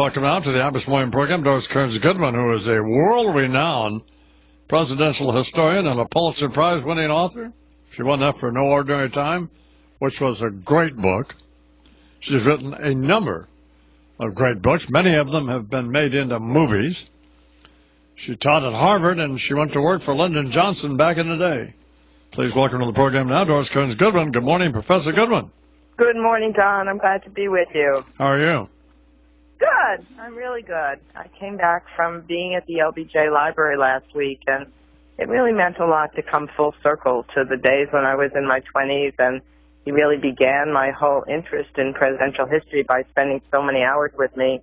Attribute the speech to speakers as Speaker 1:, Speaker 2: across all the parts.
Speaker 1: Welcome now to the Imus Morning Program. Doris Goodman, who is a world-renowned presidential historian and a Pulitzer Prize-winning author. She won that for No Ordinary Time, which was a great book. She's written a number of great books. Many of them have been made into movies. She taught at Harvard, and she went to work for Lyndon Johnson back in the day. Please welcome to the program now, Doris Goodman. Good morning, Professor Goodman.
Speaker 2: Good morning, Don. I'm glad to be with you.
Speaker 1: How are you?
Speaker 2: Good. I'm really good. I came back from being at the LBJ Library last week, and it really meant a lot to come full circle to the days when I was in my 20s, and he really began my whole interest in presidential history by spending so many hours with me.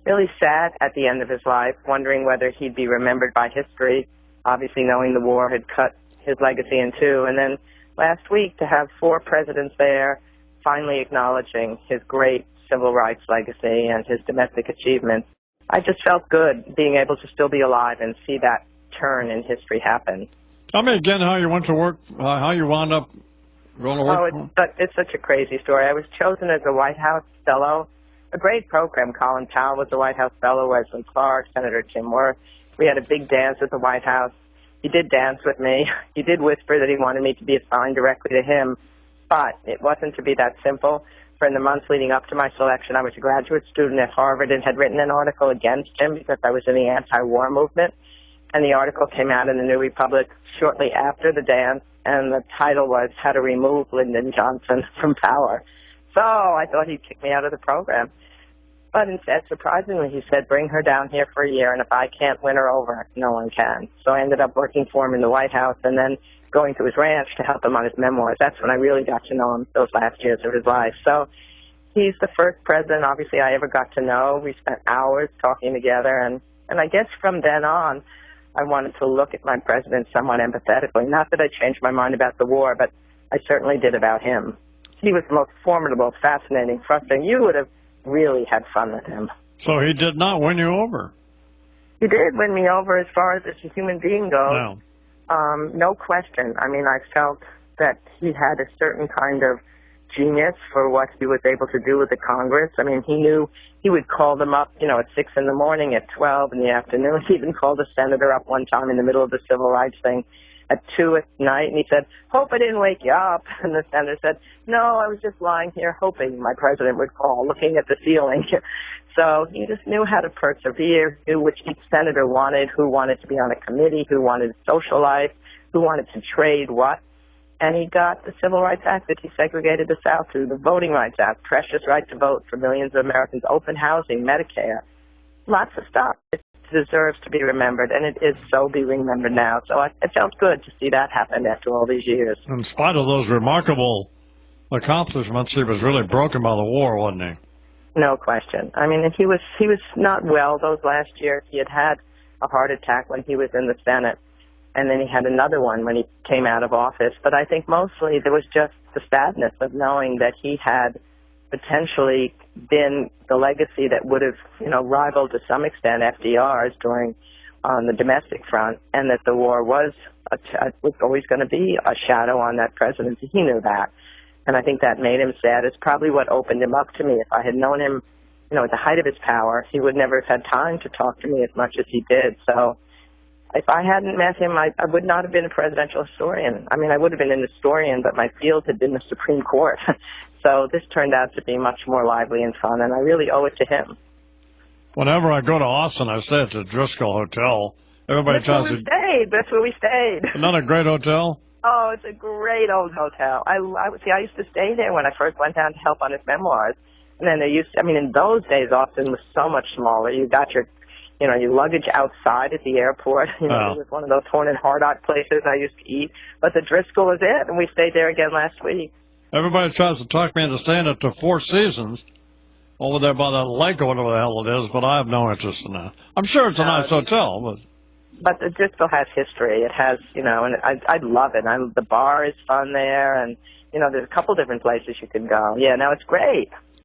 Speaker 2: Really sad at the end of his life, wondering whether he'd be remembered by history, obviously knowing the war had cut his legacy in two. And then last week to have 4 presidents there finally acknowledging his great civil rights legacy and his domestic achievements. I just felt good being able to still be alive and see that turn in history happen.
Speaker 1: Tell me again how you went to work, how you wound up going to work.
Speaker 2: It's such a crazy story. I was chosen as a White House fellow. A great program. Colin Powell was the White House fellow, Wesley Clark, Senator Tim Wirth. We had a big dance at the White House. He did dance with me. He did whisper that he wanted me to be assigned directly to him, but it wasn't to be that simple. For in the months leading up to my selection, I was a graduate student at Harvard and had written an article against him because I was in the anti-war movement. And the article came out in the New Republic shortly after the dance, and the title was How to Remove Lyndon Johnson from Power. So I thought he'd kick me out of the program. But instead, surprisingly, he said, bring her down here for a year, and if I can't win her over, no one can. So I ended up working for him in the White House and then going to his ranch to help him on his memoirs. That's when I really got to know him, those last years of his life. So he's the first president, obviously, I ever got to know. We spent hours talking together, and I guess from then on, I wanted to look at my president somewhat empathetically. Not that I changed my mind about the war, but I certainly did about him. He was the most formidable, fascinating, frustrating. You would have really had fun with him.
Speaker 1: So he did not win you over?
Speaker 2: He did win me over as far as a human being goes.
Speaker 1: No.
Speaker 2: No question. I mean, I felt that he had a certain kind of genius for what he was able to do with the Congress. I mean, he knew he would call them up, at 6 in the morning, at 12 in the afternoon. He even called a senator up one time in the middle of the civil rights thing at 2 at night, and he said, hope I didn't wake you up. And the senator said, no, I was just lying here hoping my president would call, looking at the ceiling. So he just knew how to persevere, knew which each senator wanted, who wanted to be on a committee, who wanted social life, who wanted to trade what. And he got the Civil Rights Act that he segregated the South through, the Voting Rights Act, precious right to vote for millions of Americans, open housing, Medicare, lots of stuff. It deserves to be remembered, and it is so being remembered now. So it felt good to see that happen after all these years.
Speaker 1: In spite of those remarkable accomplishments, he was really broken by the war, wasn't he?
Speaker 2: No question. I mean, he was not well those last years. He had a heart attack when he was in the Senate, and then he had another one when he came out of office. But I think mostly there was just the sadness of knowing that he had potentially been the legacy that would have, rivaled to some extent FDR's on the domestic front, and that the war was always going to be a shadow on that presidency. He knew that. And I think that made him sad. It's probably what opened him up to me. If I had known him, at the height of his power, he would never have had time to talk to me as much as he did. So if I hadn't met him, I would not have been a presidential historian. I mean, I would have been an historian, but my field had been the Supreme Court. So this turned out to be much more lively and fun, and I really owe it to him.
Speaker 1: Whenever I go to Austin, I stay at the Driscoll Hotel. Everybody tries to...
Speaker 2: That's where we stayed.
Speaker 1: Isn't that a great hotel?
Speaker 2: Oh, it's a great old hotel. I used to stay there when I first went down to help on his memoirs. And then in those days, Austin was so much smaller. You got your luggage outside at the airport. It was one of those Horn and Hardot places I used to eat. But the Driscoll was it, and we stayed there again last week.
Speaker 1: Everybody tries to talk me into staying at the Four Seasons over there by that lake or whatever the hell it is, but I have no interest in that. I'm sure it's a nice hotel,
Speaker 2: But the Driscoll has history. It has, and I love it. The bar is fun there, and, there's a couple different places you can go. Yeah, no, it's great.